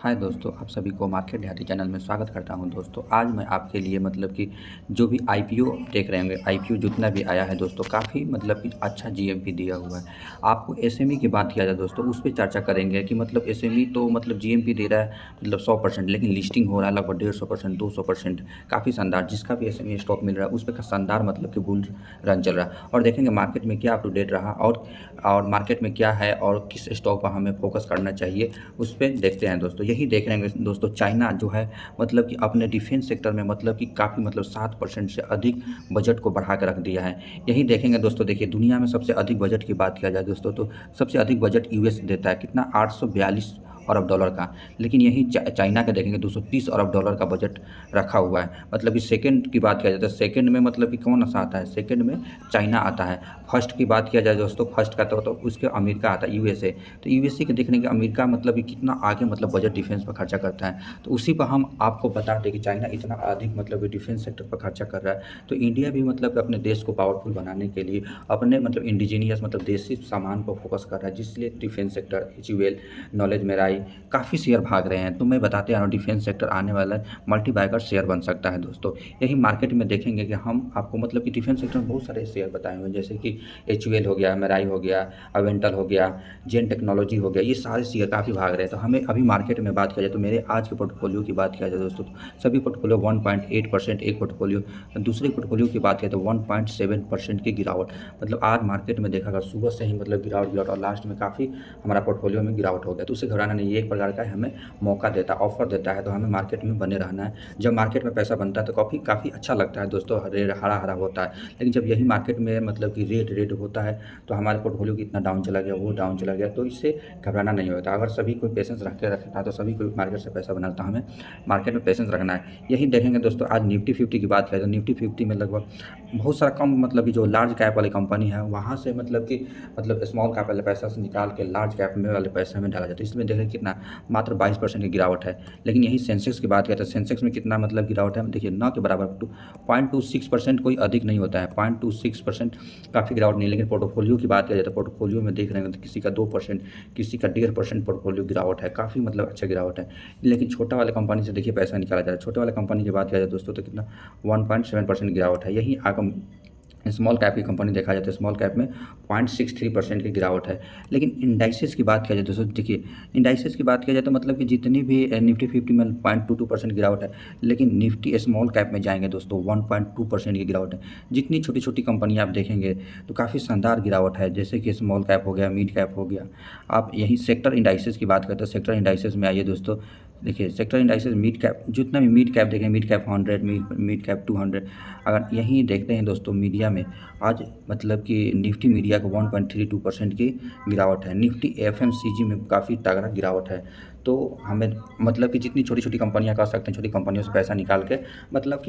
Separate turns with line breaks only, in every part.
हाय दोस्तों, आप सभी को मार्केट देहाती चैनल में स्वागत करता हूं। दोस्तों आज मैं आपके लिए मतलब कि जो भी आईपीओ देख रहे होंगे, आईपीओ जितना भी आया है दोस्तों, काफ़ी मतलब कि अच्छा जीएमपी दिया हुआ है। आपको एसएमई की बात किया जाए दोस्तों, उस पे चर्चा करेंगे कि मतलब एसएमई तो मतलब जीएमपी दे रहा है मतलब 100%, लेकिन लिस्टिंग हो रहा है लगभग 150%, 200%। काफ़ी शानदार, जिसका भी एसएमई स्टॉक मिल रहा है उस पर शानदार मतलब कि बुल रन चल रहा है। और देखेंगे मार्केट में क्या अप टू डेट रहा और मार्केट में क्या है और किस स्टॉक पर हमें फोकस करना चाहिए, उस पर देखते हैं दोस्तों। यही देख रहे हैं दोस्तों, चाइना जो है मतलब कि अपने डिफेंस सेक्टर में मतलब कि काफ़ी मतलब 7% से अधिक बजट को बढ़ा कर रख दिया है। यही देखेंगे दोस्तों, देखिए दुनिया में सबसे अधिक बजट की बात किया जाए दोस्तों, तो सबसे अधिक बजट यूएस देता है, कितना 842 अरब डॉलर का। लेकिन यही चाइना का देखेंगे 230 अरब डॉलर का बजट रखा हुआ है। मतलब कि सेकंड की बात किया जाए तो सेकंड में मतलब कि कौन सा आता है, सेकंड में चाइना आता है। फर्स्ट की बात किया जाए दोस्तों, फर्स्ट का तो उसके अमेरिका आता है, यूएसए। तो यूएसए के देखने के अमेरिका मतलब कि कितना आगे मतलब बजट डिफेंस पर खर्चा करता है। तो उसी पर हम आपको बता दें कि चाइना इतना अधिक मतलब कि डिफेंस सेक्टर पर खर्चा कर रहा है, तो इंडिया भी मतलब अपने देश को पावरफुल बनाने के लिए अपने मतलब इंडिजीनियस मतलब देसी सामान पर फोकस कर रहा है, जिसलिए डिफेंस सेक्टर, एचयूएल, नॉलेज मेराई काफ़ी शेयर भाग रहे हैं। तो मैं बताते हैं डिफेंस सेक्टर आने वाला मल्टीबैगर शेयर बन सकता है दोस्तों। यही मार्केट में देखेंगे कि हम आपको मतलब कि डिफेंस सेक्टर में बहुत सारे शेयर बताए हुए हैं, जैसे कि एचयूएल हो गया, मेराई हो गया, अवेंटल हो गया, जेन टेक्नोलॉजी हो गया, ये सारे शेयर काफ़ी भाग रहे हैं। तो हमें अभी मार्केट में बात किया जाए तो मेरे आज के पोर्टफोलियो की बात किया जाए दोस्तों, तो सभी पोर्टफोलियो 1.8%, एक पोर्टफोलियो दूसरे पोर्टफोलियो की बात किया तो 1.7% की गिरावट। मतलब आज मार्केट में देखा गया सुबह से ही मतलब गिरावट और लास्ट में काफ़ी हमारा पोर्टफोलियो में गिरावट हो गया। तो उससे घबराना नहीं, ये एक प्रकार का हमें मौका देता है, ऑफर देता है। तो हमें मार्केट में बने रहना है। जब मार्केट में पैसा बनता है तो काफ़ी अच्छा लगता है दोस्तों, हरा हरा होता है। लेकिन जब यही मार्केट में मतलब कि रेट होता है तो हमारे पोर्टफोलियो कितना डाउन चला गया, वो डाउन चला गया। तो इससे घबराना नहीं होता। अगर सभी कोई पेशेंस रखता है तो सभी कोई मार्केट से पैसा बनाता है, हमें मार्केट में पेशेंस रखना है। यही देखेंगे दोस्तों, आज निफ्टी 50 की बात करें तो निफ्टी 50 में लगभग बहुत सारा कम मतलब कि जो लार्ज कैप वाली कंपनी है वहाँ से मतलब कि मतलब स्मॉल कैप वाले पैसा से निकाल के लार्ज कैप में वाले पैसे में डाला जाता है। इसमें देखें कितना मात्र 22% की गिरावट है। लेकिन यही सेंसेक्स की बात करें तो सेंसेक्स में कितना मतलब गिरावट है, देखिए न के बराबर 0.26%, कोई अधिक नहीं होता है। 0.26% काफ़ी गिरावट नहीं। लेकिन पोर्टफोलियो की बात किया जाए तो पोर्टफोलियो में देख रहे हैं तो किसी का 2%, किसी का 1.5% पोर्टफोलियो गिरावट है, काफ़ी मतलब अच्छा गिरावट है। लेकिन छोटा वाले कंपनी से देखिए पैसा निकाला जा रहा है। छोटे वाले कंपनी की बात किया जाए दोस्तों तो कितना 1.7% गिरावट है। यही आगम स्मॉल कैप की कंपनी देखा जाए तो स्मॉल कैप में 0.63% की गिरावट है। लेकिन इंडाइसेस की बात किया जाए दोस्तों, देखिए इंडाइसेस की बात किया जाए तो मतलब कि जितनी भी निफ्टी 50 में 0.22% गिरावट है, लेकिन निफ्टी स्मॉल कैप में जाएंगे दोस्तों 1.2% की गिरावट है। जितनी छोटी छोटी कंपनियाँ आप देखेंगे तो काफ़ी शानदार गिरावट है, जैसे कि स्मॉल कैप हो गया, मिड कैप हो गया। आप यही सेक्टर इंडाइसेस की बात करते हैं, सेक्टर इंडाइसेस में आइए दोस्तों। देखिए सेक्टर इंडाइसेस मिड कैप, जितना भी मिड कैप देखें, मिड कैप 100, मिड कैप 200, अगर यहीं देखते हैं दोस्तों मीडिया में आज मतलब कि निफ्टी मीडिया को 1.32% की गिरावट है। निफ्टी एफएमसीजी में काफ़ी तगड़ा गिरावट है। तो हमें मतलब कि जितनी छोटी छोटी कंपनियां कर सकते हैं, छोटी कंपनियों से पैसा निकाल के मतलब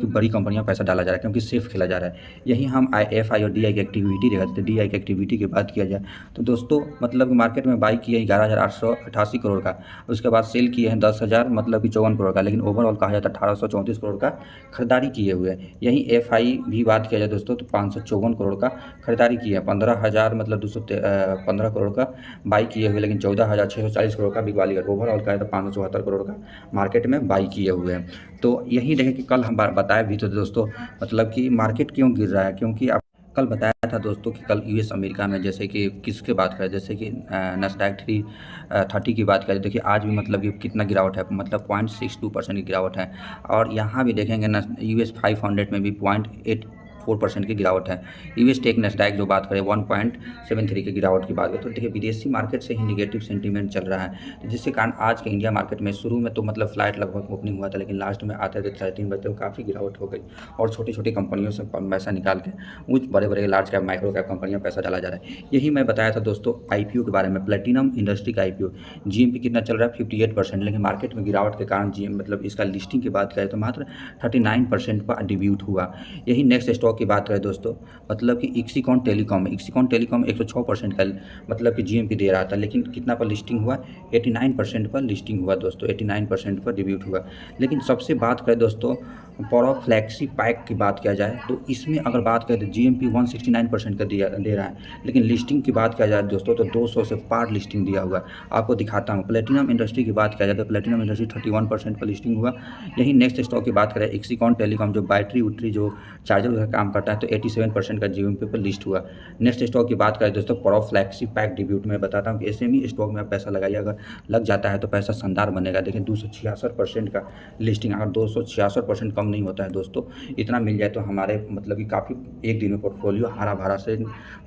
कि बड़ी कंपनियां पैसा डाला जा रहा है, क्योंकि सेफ खेला जा रहा है। यही हम एफ आई और डी आई की एक्टिविटी देखते हैं। डी आई की एक्टिविटी की बात किया जाए तो दोस्तों मतलब मार्केट में बाई किया 11,888 करोड़ का, उसके बाद सेल किए हैं 10,000 मतलब कि 54 करोड़ का, लेकिन ओवरऑल कहा जाता है 1,834 करोड़ का खरीदारी किए हुए हैं। यही एफ आई भी बात किया जाए दोस्तों तो 554 करोड़ का खरीदारी किया है। 15,000 मतलब 215 करोड़ का बाई किए हुए, लेकिन 14,640 करोड़ का बिकवाली है। ओवरऑल कहा तो 574 करोड़ का मार्केट में बाई किए हुए हैं। तो यही देखें कि कल हम बताए भी तो दोस्तों मतलब कि मार्केट क्यों गिर रहा है, क्योंकि आप कल बताया था दोस्तों कि कल यूएस अमेरिका में जैसे कि किसके बात करें, जैसे कि नस्डैक 330 की बात करें, देखिए आज भी मतलब कि कितना गिरावट है, मतलब 0.62% की गिरावट है। और यहाँ भी देखेंगे ना यूएस 500 में भी 0.84% की गिरावट है। यूएस टेक नस्डैक जो बात करें 1.73 की गिरावट की बात करें, तो देखिए विदेशी मार्केट से ही निगेटिव सेंटीमेंट चल रहा है, तो जिसके कारण आज के इंडिया मार्केट में शुरू में तो मतलब फ्लाइट लगभग ओपनिंग हुआ था, लेकिन लास्ट में आते थे 3:30 बजे तो काफ़ी गिरावट हो गई। और छोटी छोटी कंपनियों से पैसा निकाल के उस बड़े बड़े लार्ज कैप माइक्रो कैप कंपनियों में पैसा डाला जा रहा है। यही मैं बताया था दोस्तों आईपीओ के बारे में। प्लेटिनम इंडस्ट्री का आईपीओ जीएमपी कितना चल रहा है 58%, लेकिन मार्केट में गिरावट के कारण जीएम मतलब इसका लिस्टिंग की बात करें तो मात्र 39% पर डिब्यूट हुआ। यही नेक्स्ट स्टॉक स्टॉक की बात करें दोस्तों, मतलब कि इक्सिकॉन टेलीकॉम 106% का मतलब कि जीएमपी दे रहा था, लेकिन कितना पर लिस्टिंग हुआ, 89% पर लिस्टिंग हुआ दोस्तों, 89% पर डिब्यूट हुआ। लेकिन सबसे बात करें दोस्तों पॉवर फ्लैक्सी पैक की बात किया जाए तो इसमें अगर बात करें तो जीएमपी 169% का दे रहा है, लेकिन लिस्टिंग की बात किया जाए दोस्तों तो 200 से पार लिस्टिंग दिया हुआ है। आपको दिखाता हूँ। प्लेटिनम इंडस्ट्री की बात किया जाए तो प्लेटिनम इंडस्ट्री 31% पर लिस्टिंग हुआ। यही नेक्स्ट स्टॉक की बात करें इक्सिकॉन टेलीकॉम जो बैटरी उटरी जो चार्जर का काम करता है तो 87% का जीएमपी पर लिस्ट हुआ। नेक्स्ट स्टॉक की बात करें दोस्तों पॉवर फ्लैक्सी पैक डिब्यूट में बताता हूँ कि एसएमई स्टॉक में आप पैसा लगाइए, अगर लग जाता है तो पैसा शानदार बनेगा। देखिए 266% का लिस्टिंग, अगर 266% कम नहीं होता है दोस्तों, इतना मिल जाए तो हमारे मतलब कि काफ़ी एक दिन में पोर्टफोलियो हरा भरा से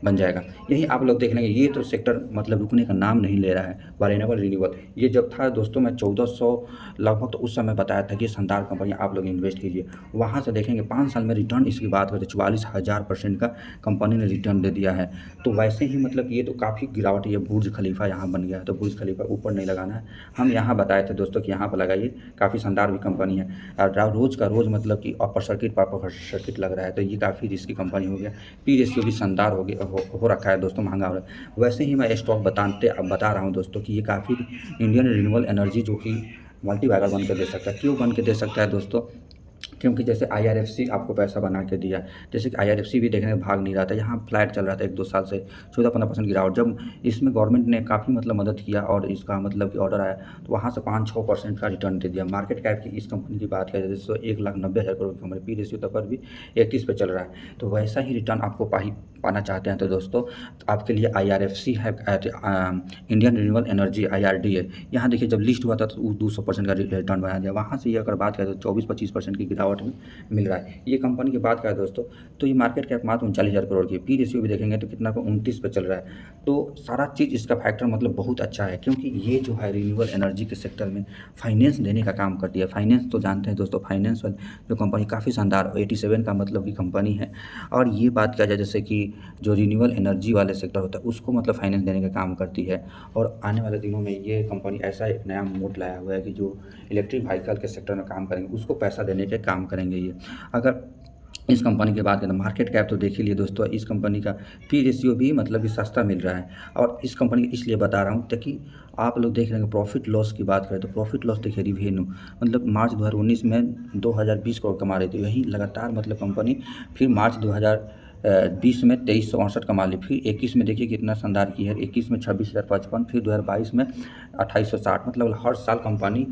बन जाएगा। यही आप लोग देख लेंगे, ये तो सेक्टर मतलब रुकने का नाम नहीं ले रहा है। वारेनेबल रिन्यूएबल ये जब था दोस्तों मैं 1400 लगभग तो उस समय बताया था कि शानदार कंपनी आप लोग इन्वेस्ट कीजिए। वहाँ से देखेंगे 5 साल में रिटर्न इसकी बात करें 44,000% का कंपनी ने रिटर्न दे दिया है। तो वैसे ही मतलब ये तो काफ़ी गिरावट, ये बुर्ज खलीफा यहाँ बन गया है, तो बुर्ज खलीफा ऊपर नहीं लगाना है। हम यहाँ बताए थे दोस्तों कि यहाँ पर लगाइए, काफ़ी शानदार भी कंपनी है। रोज़ का रोज़ मतलब कि अपर सर्किट लग रहा है, तो ये काफ़ी रिस्की कंपनी हो गया। पी रेशियो भी शानदार हो रखा है दोस्तों, महंगा हो रहा है। वैसे ही मैं स्टॉक बता रहा हूँ दोस्तों कि ये काफ़ी इंडियन रिन्यूएबल एनर्जी जो कि मल्टी बैगर बन के दे सकता है। क्यों बन के दे सकता है दोस्तों, क्योंकि जैसे आईआरएफसी आपको पैसा बना के दिया, जैसे कि आईआरएफसी भी देखने में भाग नहीं रहा था, यहाँ फ्लैट चल रहा था 1-2 साल से 14-15% गिरावट। जब इसमें गवर्नमेंट ने काफ़ी मतलब मदद किया और इसका मतलब कि ऑर्डर आया तो वहाँ से 5-6% का रिटर्न दे दिया। मार्केट कैप की इस कंपनी की बात करें तो 1,90,000 करोड़ की कंपनी, पी रेशियो तक पर भी 31 पे चल रहा है। तो वैसा ही रिटर्न आपको पाना चाहते हैं तो दोस्तों आपके लिए आईआरएफसी है, इंडियन रिन्यूएबल एनर्जी IRDA। यहाँ देखिए जब लिस्ट हुआ था तो 200% का रिटर्न बना दिया। वहाँ से ये अगर बात करें तो 24-25% की गिरावट में मिल रहा है। ये कंपनी की बात करें दोस्तों तो ये मार्केट कैप मात्र 39,000 करोड़ की, पी रेशियो भी देखेंगे तो कितना को 29 पे चल रहा है। तो सारा चीज़ इसका फैक्टर मतलब बहुत अच्छा है, क्योंकि ये जो है रिन्यूएबल एनर्जी के सेक्टर में फाइनेंस देने का काम करती है। फाइनेंस तो जानते हैं दोस्तों, फाइनेंस जो कंपनी काफ़ी शानदार 87 का मतलब की कंपनी है। और ये बात किया जाए जैसे कि जो रिन्यूएबल एनर्जी वाले सेक्टर होता है उसको मतलब फाइनेंस देने का काम करती है। और आने वाले दिनों में ये कंपनी ऐसा एक नया मोड लाया हुआ है कि जो इलेक्ट्रिक व्हीकल के सेक्टर में काम करेंगे उसको पैसा देने के काम करेंगे ये। अगर इस कंपनी की बात करें तो मार्केट कैप तो देख ही लिए दोस्तों, इस कंपनी का पी रेशियो भी मतलब कि सस्ता मिल रहा है। और इस कंपनी इसलिए बता रहा हूँ ताकि आप लोग देख रहे हैं। प्रॉफिट लॉस की बात करें तो प्रॉफिट लॉस देखिए रिवेन्यू मतलब मार्च 2019 में 2020 करोड़ कमा रही थी, यही लगातार मतलब कंपनी फिर मार्च 2020 में 2368 कमा ली, फिर 21 में देखिए कितना शानदार की है, 21 में 26,055, फिर 2022 में 2860। मतलब हर साल कंपनी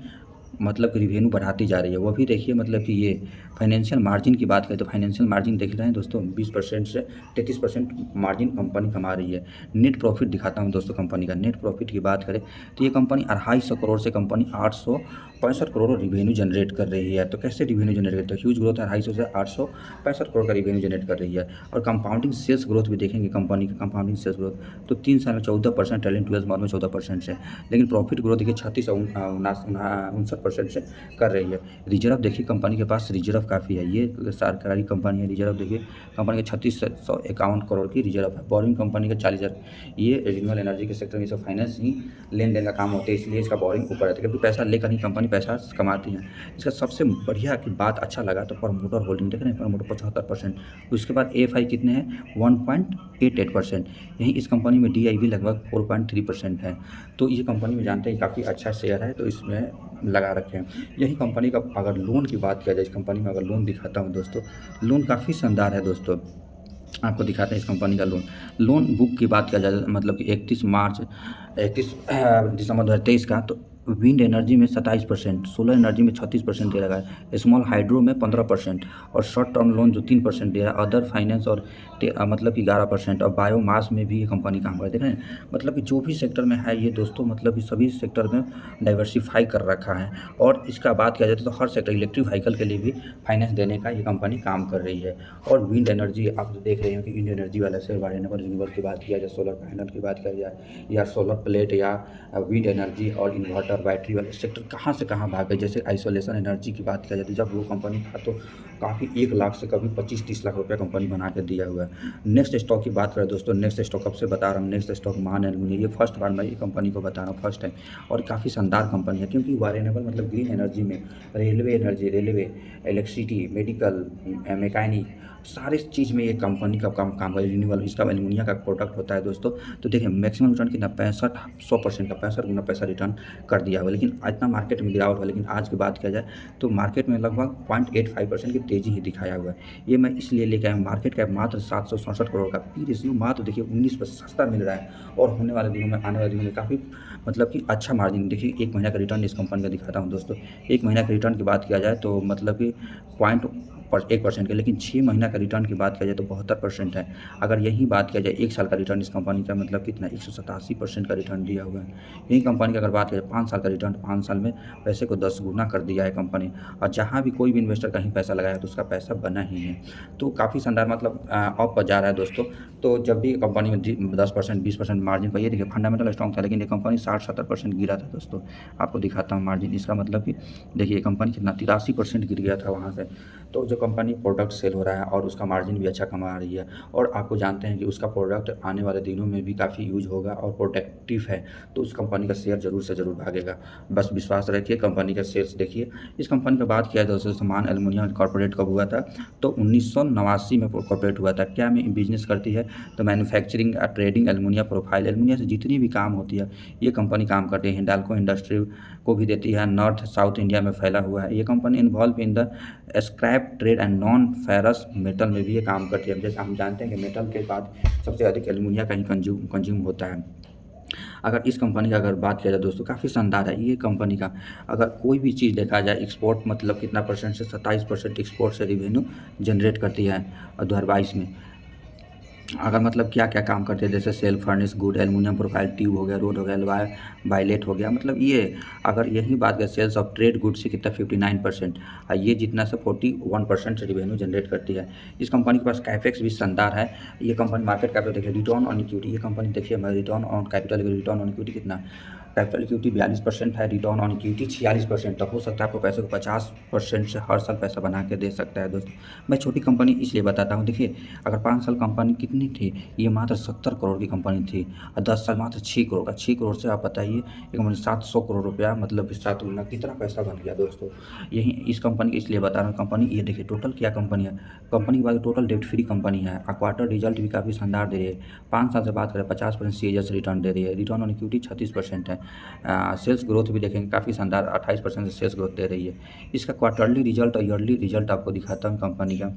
मतलब कि रिवेन्यू बढ़ाती जा रही है। वो भी देखिए मतलब कि ये फाइनेंशियल मार्जिन की बात करें तो फाइनेंशियल मार्जिन देख रहे हैं दोस्तों 20% से 33% मार्जिन कंपनी कमा रही है। नेट प्रॉफिट दिखाता हूँ दोस्तों कंपनी का। नेट प्रॉफिट की बात करें तो ये कंपनी 250 करोड़ से कंपनी 865 करोड़ रिवेन्यू जनरेट कर रही है। तो कैसे रिवेन्यू जनरेट करते हैं, ह्यूज ग्रोथ है, 250 से 865 करोड़ का रिवेन्यू जनरेट कर रही है। और कंपाउंडिंग सेल्स ग्रोथ भी देखेंगे कंपनी का, कंपाउंडिंग सेल्स ग्रोथ तो 3 साल में 14%, ट्रेलिंग 12 मंथ में 14% से। लेकिन प्रॉफिट ग्रोथ देखिए 36 और 59% से कर रही है। रिजर्व देखिए कंपनी के पास रिजर्व काफ़ी है, ये सरकारी कंपनी है। रिजर्व देखिए कंपनी के 3651 करोड़ की रिजर्व है। बोरिंग कंपनी का 40,000। ये रिन्यूएबल एनर्जी के सेक्टर में सब फाइनेंस ही लेन देन का काम होता है, इसलिए इसका बोरिंग ऊपर रहता है, क्योंकि पैसा लेकर ही कंपनी पैसा कमाती है। इसका सबसे बढ़िया की बात अच्छा लगा तो प्रमोटर होल्डिंग देख रहे हैं, प्रमोटर 75%। उसके बाद AFI कितने हैं 1.88%। यहीं इस कंपनी में DI भी लगभग 4.3% है। तो ये कंपनी में जानते हैं काफ़ी अच्छा शेयर है, तो इसमें लगा रखे हैं। यही कंपनी का अगर लोन की बात किया जाए, इस कंपनी में अगर लोन दिखाता हूँ दोस्तों, लोन काफ़ी शानदार है दोस्तों। आपको दिखाते हैं इस कंपनी का लोन बुक की बात किया जाए मतलब कि 31 दिसंबर 2023 का, तो विंड एनर्जी में 27%, सोलर एनर्जी में 36% दे रहा है, स्मॉल हाइड्रो में 15% और शॉर्ट टर्म लोन जो 3% दे रहा है, अदर फाइनेंस और मतलब कि 11% और बायोमास में भी ये कंपनी काम कर, देख रहे हैं। मतलब कि जो भी सेक्टर में है ये दोस्तों मतलब कि सभी सेक्टर में डाइवर्सिफाई कर रखा है। और इसका बात किया जाए तो हर सेक्टर इलेक्ट्रिक व्हीकल के लिए भी फाइनेंस देने का ये कंपनी काम कर रही है। और विंड एनर्जी आप देख रहे हैं कि विंड एनर्जी वाला से रिन्यूएबल की बात किया जाए, सोलर पैनल की बात किया जाए या सोलर प्लेट या विंड एनर्जी और इन्वर्टर सेक्टर, बैटरी वाले सेक्टर कहाँ से कहाँ भाग गए। जैसे आइसोलेशन एनर्जी की बात किया जाए तो जब वो कंपनी था तो काफ़ी 1 लाख से कभी 25-30 लाख रुपया कंपनी बना के दिया हुआ है। नेक्स्ट स्टॉक की बात करें दोस्तों, नेक्स्ट स्टॉक कब से बता रहा हूँ, नेक्स्ट स्टॉक मान एल्यूमिनियम, ये फर्स्ट बार मैं ये कंपनी को बता रहा हूँ, फर्स्ट टाइम। और काफ़ी शानदार कंपनी है क्योंकि वारेनेबल मतलब ग्रीन एनर्जी में railway energy, railway, electricity, medical, mechanic सारे चीज़ में ये कंपनी का काम है। रिन्यूएबल इसका एल्युमिनियम का प्रोडक्ट होता है दोस्तों। तो देखिए मैक्सिमम रिटर्न कितना 65-100% का 65 गुना पैसा रिटर्न कर दिया हुआ, लेकिन इतना मार्केट में गिरावट हुआ। लेकिन आज की बात किया जाए तो मार्केट में लगभग 0.85% की तेज़ी ही दिखाया हुआ है। ये मैं इसलिए लेके आया हूँ, मार्केट कैप मात्र 767 करोड़ का, पी रेशियो मात्र देखिए 19 पर सस्ता मिल रहा है। और होने वाले दिनों में, आने वाले दिनों में काफ़ी मतलब कि अच्छा मार्जिन देखिए 1 महीना का रिटर्न इस कंपनी का दिखाता हूँ दोस्तों। 1 महीना के रिटर्न की बात किया जाए तो मतलब कि 1% के, लेकिन 6 महीना का रिटर्न की बात किया जाए तो 72% है। अगर यही बात किया जाए 1 साल का रिटर्न इस कंपनी का मतलब कितना 187% का रिटर्न दिया हुआ है। यही कंपनी का अगर बात करें 5 साल का रिटर्न, 5 साल में पैसे को 10 गुना कर दिया है कंपनी। और जहाँ भी कोई भी इन्वेस्टर कहीं पैसा लगाया तो उसका पैसा बना ही है। तो काफ़ी शानदार मतलब अप पर जा रहा है दोस्तों। तो जब भी कंपनी में 10% 20% मार्जिन पर, ये देखिए फंडामेंटल स्ट्रॉन्ग था, लेकिन ये कंपनी 60-70% गिरा था दोस्तों। आपको दिखाता हूँ मार्जिन इसका, मतलब कि देखिए कंपनी कितना 83% गिर गया था वहाँ से। तो जो कंपनी प्रोडक्ट सेल हो रहा है और उसका मार्जिन भी अच्छा कमा रही है, और आपको जानते हैं कि उसका प्रोडक्ट आने वाले दिनों में भी काफ़ी यूज होगा और प्रोटेक्टिव है, तो उस कंपनी का शेयर ज़रूर से ज़रूर भागेगा। बस विश्वास रखिए, कंपनी का शेयर्स देखिए। इस कंपनी का बात किया जाए दोस्तों, समान एल्युमिनियम कॉर्पोरेट कब हुआ था तो 1989 में कॉर्पोरेट हुआ था। क्या में बिजनेस करती है तो manufacturing, trading, aluminium profile, aluminium से जितनी भी काम होती है ये कंपनी काम करती है। हिंडाल्को इंडस्ट्री को भी देती है, नॉर्थ साउथ इंडिया में फैला हुआ है। ये company involve in the scrap trade and non ferrous metal में भी ये काम करती है। जैसे हम जानते हैं कि मेटल के बाद सबसे अधिक एल्युमिनियम का ही कंज्यूम होता है। अगर इस कंपनी का अगर बात किया जाए दोस्तों, काफ़ी शानदार है ये कंपनी का। अगर कोई भी चीज़ देखा जाए, एक्सपोर्ट मतलब कितना परसेंट से 27% एक्सपोर्ट से रिवेन्यू जनरेट करती है 2022 में। अगर मतलब क्या क्या काम करते हैं, जैसे सेल फर्निश गुड, एल्युमिनियम प्रोफाइल ट्यूब हो गया, रोड हो गया, वायलेट हो गया, मतलब ये अगर यही बात करें सेल्स ऑफ ट्रेड गुड से कितना 59%, ये जितना से 41% से रिवेन्यू जनरेट करती है। इस कंपनी के पास कैपेक्स भी शानदार है। ये कंपनी मार्केट कैपिटल देखिए, रिटर्न ऑन इक्विटी, ये कंपनी देखिए मैं return on capital, return on equity कितना, कैपिटल इक्विटी 42% है, रिटर्न ऑन इक्विटी 46%। तो हो सकता है आपको पैसे को 50% से हर साल पैसा बना के दे सकता है दोस्तों। मैं छोटी कंपनी इसलिए बताता हूँ, देखिए अगर 5 साल कंपनी कितनी थी, ये मात्र 70 करोड़ की कंपनी थी, और 10 साल मात्र 6 करोड़ का। 6 करोड़ से आप बताइए ये कंपनी 700 करोड़ रुपया, मतलब 7 गुना कितना पैसा बन गया दोस्तों। यही इस कंपनी की इसलिए बता रहा हूँ। कंपनी ये देखिए टोटल क्या कंपनी है, कंपनी के बाद टोटल डेट फ्री कंपनी है। क्वार्टर रिजल्ट भी काफ़ी शानदार दे रही है। 5 साल से बात करें 50% सीएजीआर से रिटर्न दे रही है। रिटर्न ऑन इक्विटी 36% है। सेल्स ग्रोथ भी देखेंगे काफ़ी शानदार 28% से सेल्स ग्रोथ दे रही है। इसका क्वार्टरली रिजल्ट और ईयरली रिजल्ट आपको दिखाता हूँ कंपनी का,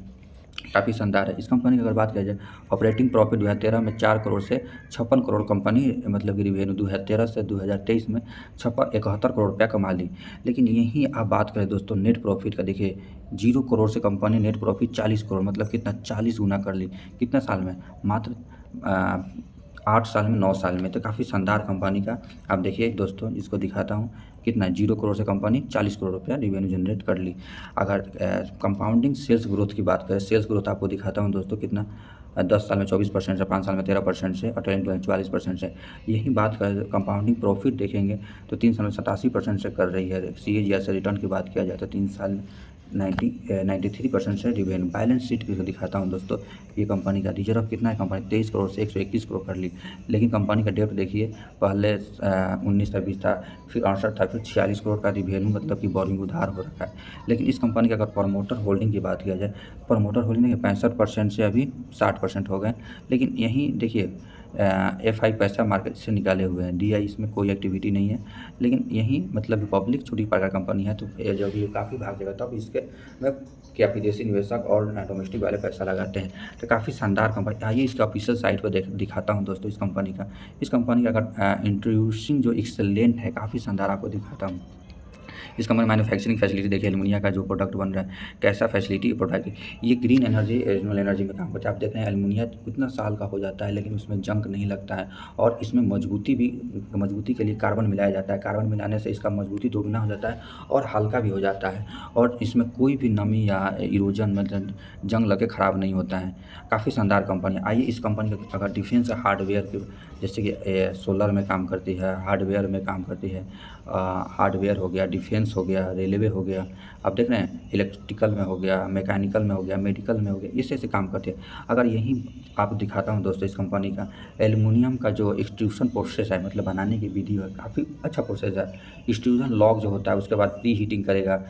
काफ़ी शानदार है। इस कंपनी की अगर बात किया जाए, ऑपरेटिंग प्रॉफिट 2013 में 4 करोड़ से 56 करोड़ कंपनी मतलब कि रिवेन्यू 2013 से 2023 में 71 करोड़ रुपया कमा ली। लेकिन यहीं आप बात करें दोस्तों नेट प्रॉफिट का, देखिए 0 करोड़ से कंपनी नेट प्रॉफिट 40 करोड़, मतलब कितना 40 गुना कर ली। कितना साल में, मात्र 8 साल में, 9 साल में। तो काफ़ी शानदार कंपनी का आप देखिए दोस्तों, इसको दिखाता हूँ कितना 0 करोड़ से कंपनी 40 करोड़ रुपया रिवेन्यू जनरेट कर ली। अगर कंपाउंडिंग सेल्स ग्रोथ की बात करें, सेल्स ग्रोथ आपको दिखाता हूँ दोस्तों कितना 10 साल में 24% से, 5 साल में 13% से, और 44% से। यही बात करें कंपाउंडिंग प्रॉफिट देखेंगे तो 3 साल में 87% से कर रही है। सीएजीआर से रिटर्न की बात किया जाए तो 3 साल 93% से रिवेन्यू। बैलेंस शीट भी दिखाता हूँ दोस्तों, ये कंपनी का रिजर्व कितना है, कंपनी 23 करोड़ से 121 करोड़ कर ली। लेकिन कंपनी का डेट देखिए, पहले 19 था, 20 था, फिर 68 था, फिर 46 करोड़ का रिवेन्यू, मतलब कि बोरिंग उधार हो रखा है। लेकिन इस कंपनी का अगर प्रमोटर होल्डिंग की बात किया जाए, प्रमोटर होल्डिंग 65% से अभी 60% हो गए। लेकिन यहीं देखिए FI पैसा मार्केट से निकाले हुए हैं, DI इसमें कोई एक्टिविटी नहीं है। लेकिन यही मतलब पब्लिक छोटी प्रकार कंपनी है, तो जब ये काफ़ी भाग जाएगा तब इसके में क्या विदेशी निवेशक और डोमेस्टिक वाले पैसा लगाते हैं। तो काफ़ी शानदार कंपनी। आइए इसका ऑफिशियल साइट पर दिखाता हूँ दोस्तों इस कंपनी का। अगर इंट्रोड्यूसिंग जो एक्सेलेंट है, काफ़ी शानदार आपको दिखाता हूँ। इस कंपनी मैन्युफैक्चरिंग फैसिलिटी देखिए, एल्युमिनियम का जो प्रोडक्ट बन रहा है, कैसा फैसिलिटी प्रोडक्ट, ये ग्रीन एनर्जी, रिन्यूएबल एनर्जी में काम करता है। आप देख रहे हैं एल्युमिनियम कितना साल का हो जाता है लेकिन उसमें जंग नहीं लगता है, और इसमें मजबूती के लिए कार्बन मिलाया जाता है। कार्बन मिलाने से इसका मजबूती दोगुना हो जाता है और हल्का भी हो जाता है, और इसमें कोई भी नमी या इरोजन मतलब जंग लगे ख़राब नहीं होता है। काफ़ी शानदार कंपनी है। आइए इस कंपनी का अगर डिफेंस हार्डवेयर के, जैसे कि सोलर में काम करती है, हार्डवेयर में काम करती है, हार्डवेयर हो गया, डिफेंस हो गया, रेलवे हो गया, आप देख रहे हैं इलेक्ट्रिकल में हो गया, मैकेनिकल में हो गया, मेडिकल में हो गया, इस से काम करती है। अगर यहीं आपको दिखाता हूँ दोस्तों इस कंपनी का एल्युमिनियम का जो एक्सट्रूशन प्रोसेस है, मतलब बनाने की विधि है, काफ़ी अच्छा प्रोसेस है। एक्सट्रूजन लॉग जो होता है उसके बाद प्री हीटिंग करेगा,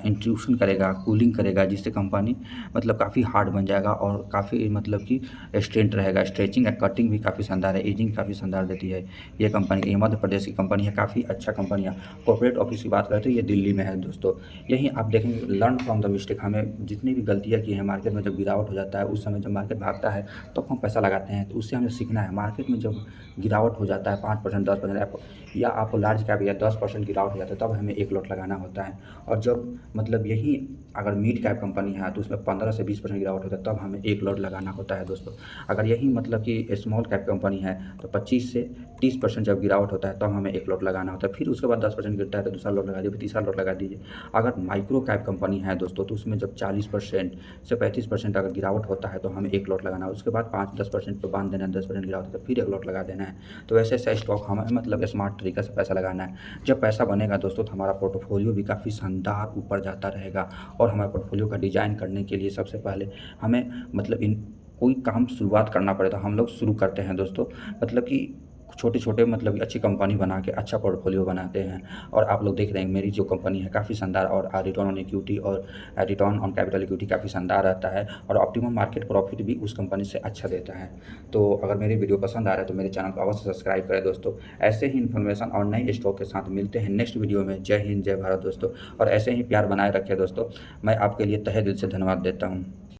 इंट्रूशन करेगा, कूलिंग करेगा, जिससे कंपनी मतलब काफ़ी हार्ड बन जाएगा और काफ़ी मतलब कि स्ट्रेंथ रहेगा। स्ट्रेचिंग और कटिंग भी काफ़ी शानदार है, एजिंग काफ़ी शानदार देती है ये कंपनी। ये मध्य प्रदेश की कंपनी है, काफ़ी अच्छा कंपनी है। कॉर्पोरेट ऑफिस की बात करें तो ये दिल्ली में है दोस्तों। यहीं आप देखेंगे लर्न फ्रॉम द मिस्टेक, हमें जितनी भी गलतियाँ की हैं मार्केट में, जब गिरावट हो जाता है उस समय जब मार्केट भागता है तो हम पैसा लगाते हैं, तो उससे हमें सीखना है। मार्केट में जब गिरावट हो जाता है 5% 10% या आपको लार्ज कैप या 10% गिरावट हो जाता है, तब हमें एक लॉट लगाना होता है। और जब मतलब यही अगर मिड कैप कंपनी है तो उसमें 15 से 20% गिरावट होता है, तब हमें एक लॉट लगाना होता है दोस्तों। अगर यही मतलब कि स्मॉल कैप कंपनी है तो 25 से 30% जब गिरावट होता है तब हमें एक लॉट लगाना होता है। फिर उसके बाद 10% गिरता है तो दूसरा लॉट लगा दीजिए, फिर तीसरा लॉट लगा दीजिए। अगर माइक्रो कैप कंपनी है दोस्तों तो उसमें जब 40% से 35% अगर गिरावट होता है तो हमें एक लॉट लगाना है। उसके बाद 5-10% पे बांध देना है, 10% गिरावट होता है फिर एक लॉट लगा देना है। तो ऐसे ऐसा स्टॉक हमें मतलब स्मार्ट तरीके से पैसा लगाना है। जब पैसा बनेगा दोस्तों तो हमारा पोर्टफोलियो भी काफ़ी शानदार ऊपर जाता रहेगा। और हमारे पोर्टफोलियो का डिज़ाइन करने के लिए सबसे पहले हमें मतलब इन कोई काम शुरुआत करना पड़े तो हम लोग शुरू करते हैं दोस्तों, मतलब कि छोटे-छोटे मतलब अच्छी कंपनी बना के अच्छा पोर्टफोलियो बनाते हैं। और आप लोग देख रहे हैं मेरी जो कंपनी है काफ़ी शानदार, और रिटर्न ऑन इक्विटी और रिटर्न ऑन कैपिटल इक्विटी काफ़ी शानदार रहता है, और ऑप्टिमम मार्केट प्रॉफिट भी उस कंपनी से अच्छा देता है। तो अगर मेरी वीडियो पसंद आ रहा है तो मेरे चैनल को अवश्य सब्सक्राइब करें दोस्तों। ऐसे ही इन्फॉर्मेशन और नए स्टॉक के साथ मिलते हैं नेक्स्ट वीडियो में। जय हिंद, जय भारत दोस्तों, और ऐसे ही प्यार बनाए रखें दोस्तों। मैं आपके लिए तहे दिल से धन्यवाद देता हूँ।